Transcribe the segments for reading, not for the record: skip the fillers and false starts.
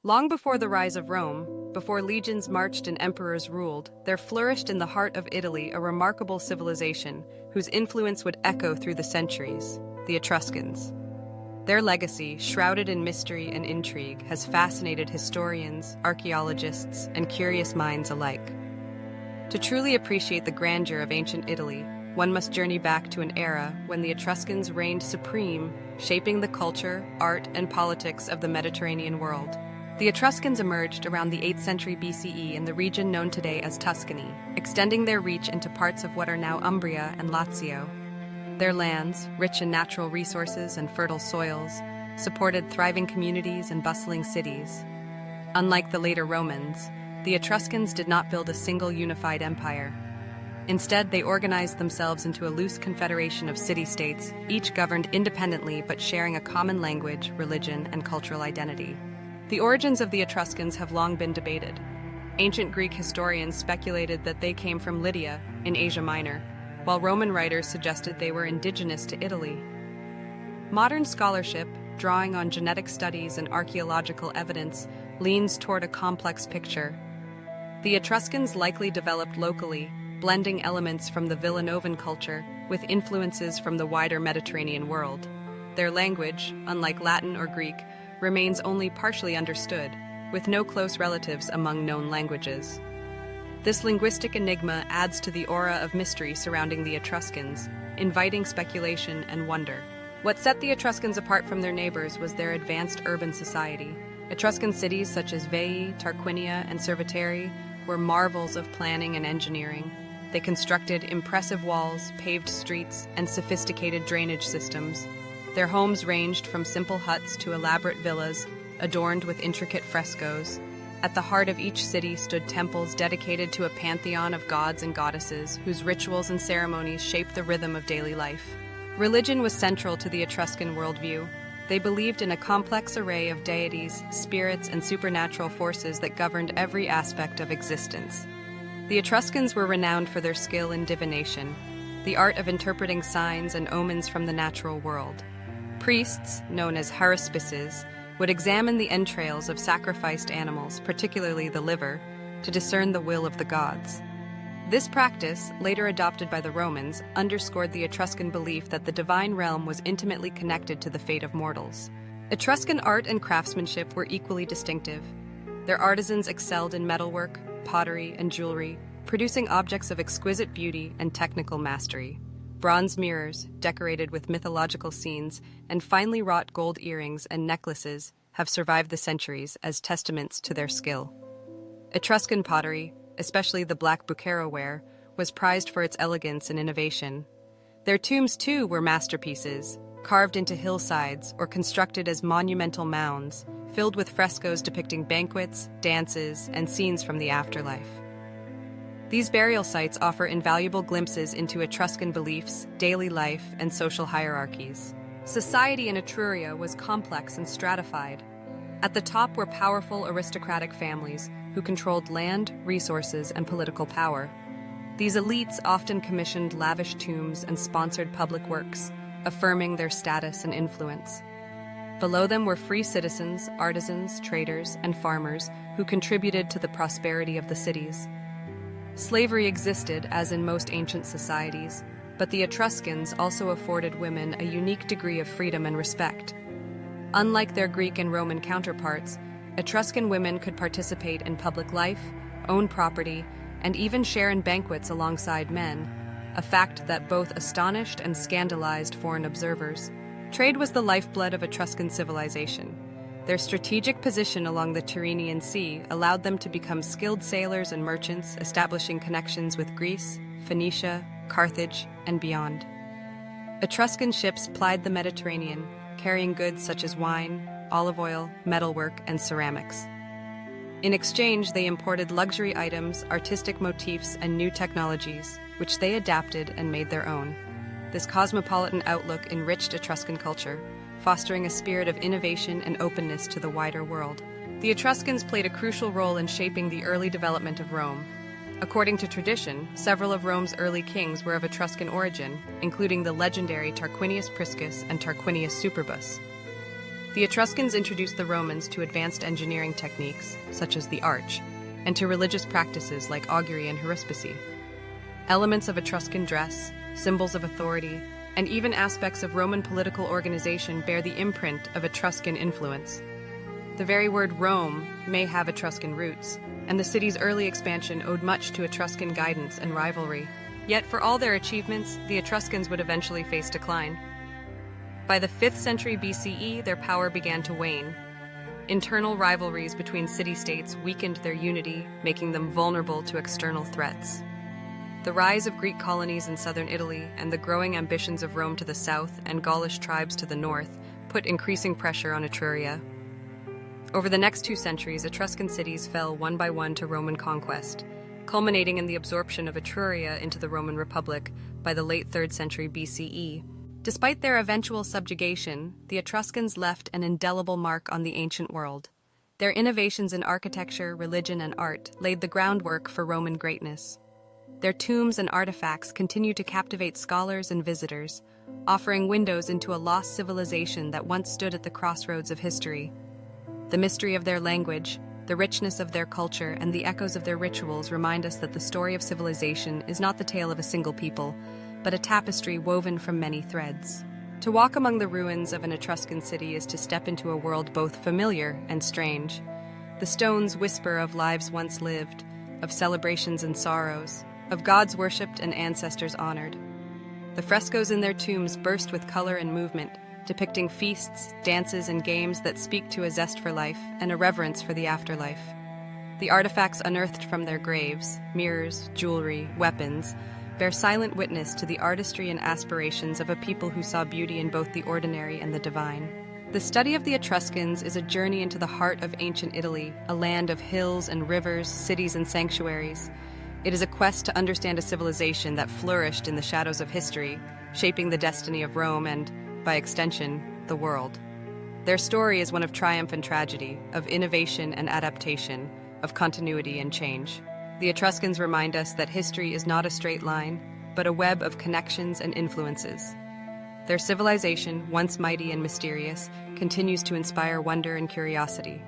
Long before the rise of Rome, before legions marched and emperors ruled, there flourished in the heart of Italy a remarkable civilization whose influence would echo through the centuries, the Etruscans. Their legacy, shrouded in mystery and intrigue, has fascinated historians, archaeologists, and curious minds alike. To truly appreciate the grandeur of ancient Italy, one must journey back to an era when the Etruscans reigned supreme, shaping the culture, art, and politics of the Mediterranean world. The Etruscans emerged around the 8th century BCE in the region known today as Tuscany, extending their reach into parts of what are now Umbria and Lazio. Their lands, rich in natural resources and fertile soils, supported thriving communities and bustling cities. Unlike the later Romans, the Etruscans did not build a single unified empire. Instead, they organized themselves into a loose confederation of city-states, each governed independently but sharing a common language, religion, and cultural identity. The origins of the Etruscans have long been debated. Ancient Greek historians speculated that they came from Lydia, in Asia Minor, while Roman writers suggested they were indigenous to Italy. Modern scholarship, drawing on genetic studies and archaeological evidence, leans toward a complex picture. The Etruscans likely developed locally, blending elements from the Villanovan culture with influences from the wider Mediterranean world. Their language, unlike Latin or Greek, remains only partially understood, with no close relatives among known languages. This linguistic enigma adds to the aura of mystery surrounding the Etruscans, inviting speculation and wonder. What set the Etruscans apart from their neighbors was their advanced urban society. Etruscan cities such as Veii, Tarquinia, and Cerveteri were marvels of planning and engineering. They constructed impressive walls, paved streets, and sophisticated drainage systems. Their homes ranged from simple huts to elaborate villas, adorned with intricate frescoes. At the heart of each city stood temples dedicated to a pantheon of gods and goddesses, whose rituals and ceremonies shaped the rhythm of daily life. Religion was central to the Etruscan worldview. They believed in a complex array of deities, spirits, and supernatural forces that governed every aspect of existence. The Etruscans were renowned for their skill in divination, the art of interpreting signs and omens from the natural world. Priests, known as haruspices, would examine the entrails of sacrificed animals, particularly the liver, to discern the will of the gods. This practice, later adopted by the Romans, underscored the Etruscan belief that the divine realm was intimately connected to the fate of mortals. Etruscan art and craftsmanship were equally distinctive. Their artisans excelled in metalwork, pottery, and jewelry, producing objects of exquisite beauty and technical mastery. Bronze mirrors, decorated with mythological scenes, and finely wrought gold earrings and necklaces have survived the centuries as testaments to their skill. Etruscan pottery, especially the black bucchero ware, was prized for its elegance and innovation. Their tombs, too, were masterpieces, carved into hillsides or constructed as monumental mounds, filled with frescoes depicting banquets, dances, and scenes from the afterlife. These burial sites offer invaluable glimpses into Etruscan beliefs, daily life, and social hierarchies. Society in Etruria was complex and stratified. At the top were powerful aristocratic families who controlled land, resources, and political power. These elites often commissioned lavish tombs and sponsored public works, affirming their status and influence. Below them were free citizens, artisans, traders, and farmers who contributed to the prosperity of the cities. Slavery existed, as in most ancient societies, but the Etruscans also afforded women a unique degree of freedom and respect. Unlike their Greek and Roman counterparts, Etruscan women could participate in public life, own property, and even share in banquets alongside men, a fact that both astonished and scandalized foreign observers. Trade was the lifeblood of Etruscan civilization. Their strategic position along the Tyrrhenian Sea allowed them to become skilled sailors and merchants, establishing connections with Greece, Phoenicia, Carthage, and beyond. Etruscan ships plied the Mediterranean, carrying goods such as wine, olive oil, metalwork, and ceramics. In exchange, they imported luxury items, artistic motifs, and new technologies, which they adapted and made their own. This cosmopolitan outlook enriched Etruscan culture, fostering a spirit of innovation and openness to the wider world. The Etruscans played a crucial role in shaping the early development of Rome. According to tradition, several of Rome's early kings were of Etruscan origin, including the legendary Tarquinius Priscus and Tarquinius Superbus. The Etruscans introduced the Romans to advanced engineering techniques, such as the arch, and to religious practices like augury and haruspices. Elements of Etruscan dress, symbols of authority, and even aspects of Roman political organization bear the imprint of Etruscan influence. The very word Rome may have Etruscan roots, and the city's early expansion owed much to Etruscan guidance and rivalry. Yet for all their achievements, the Etruscans would eventually face decline. By the 5th century BCE, their power began to wane. Internal rivalries between city-states weakened their unity, making them vulnerable to external threats. The rise of Greek colonies in southern Italy and the growing ambitions of Rome to the south and Gaulish tribes to the north put increasing pressure on Etruria. Over the next 2 centuries, Etruscan cities fell one by one to Roman conquest, culminating in the absorption of Etruria into the Roman Republic by the late 3rd century BCE. Despite their eventual subjugation, the Etruscans left an indelible mark on the ancient world. Their innovations in architecture, religion, and art laid the groundwork for Roman greatness. Their tombs and artifacts continue to captivate scholars and visitors, offering windows into a lost civilization that once stood at the crossroads of history. The mystery of their language, the richness of their culture, and the echoes of their rituals remind us that the story of civilization is not the tale of a single people, but a tapestry woven from many threads. To walk among the ruins of an Etruscan city is to step into a world both familiar and strange. The stones whisper of lives once lived, of celebrations and sorrows, of gods worshipped and ancestors honored. The frescoes in their tombs burst with color and movement, depicting feasts, dances, and games that speak to a zest for life and a reverence for the afterlife. The artifacts unearthed from their graves, mirrors, jewelry, weapons, bear silent witness to the artistry and aspirations of a people who saw beauty in both the ordinary and the divine. The study of the Etruscans is a journey into the heart of ancient Italy, a land of hills and rivers, cities and sanctuaries. It is a quest to understand a civilization that flourished in the shadows of history, shaping the destiny of Rome and, by extension, the world. Their story is one of triumph and tragedy, of innovation and adaptation, of continuity and change. The Etruscans remind us that history is not a straight line, but a web of connections and influences. Their civilization, once mighty and mysterious, continues to inspire wonder and curiosity.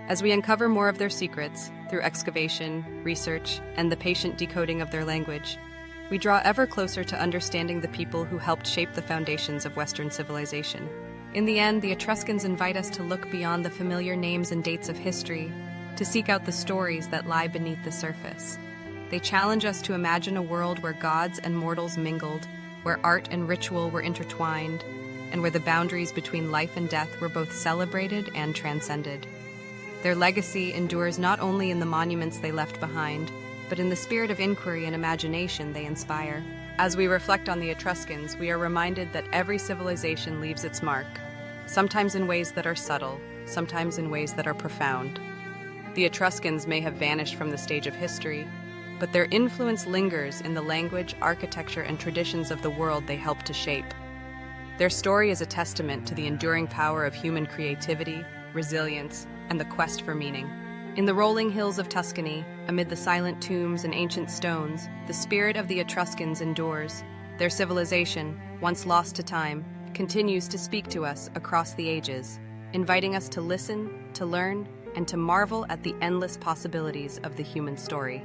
As we uncover more of their secrets, through excavation, research, and the patient decoding of their language, we draw ever closer to understanding the people who helped shape the foundations of Western civilization. In the end, the Etruscans invite us to look beyond the familiar names and dates of history, to seek out the stories that lie beneath the surface. They challenge us to imagine a world where gods and mortals mingled, where art and ritual were intertwined, and where the boundaries between life and death were both celebrated and transcended. Their legacy endures not only in the monuments they left behind, but in the spirit of inquiry and imagination they inspire. As we reflect on the Etruscans, we are reminded that every civilization leaves its mark, sometimes in ways that are subtle, sometimes in ways that are profound. The Etruscans may have vanished from the stage of history, but their influence lingers in the language, architecture, and traditions of the world they helped to shape. Their story is a testament to the enduring power of human creativity, resilience, and the quest for meaning. In the rolling hills of Tuscany, amid the silent tombs and ancient stones, the spirit of the Etruscans endures. Their civilization, once lost to time, continues to speak to us across the ages, inviting us to listen, to learn, and to marvel at the endless possibilities of the human story.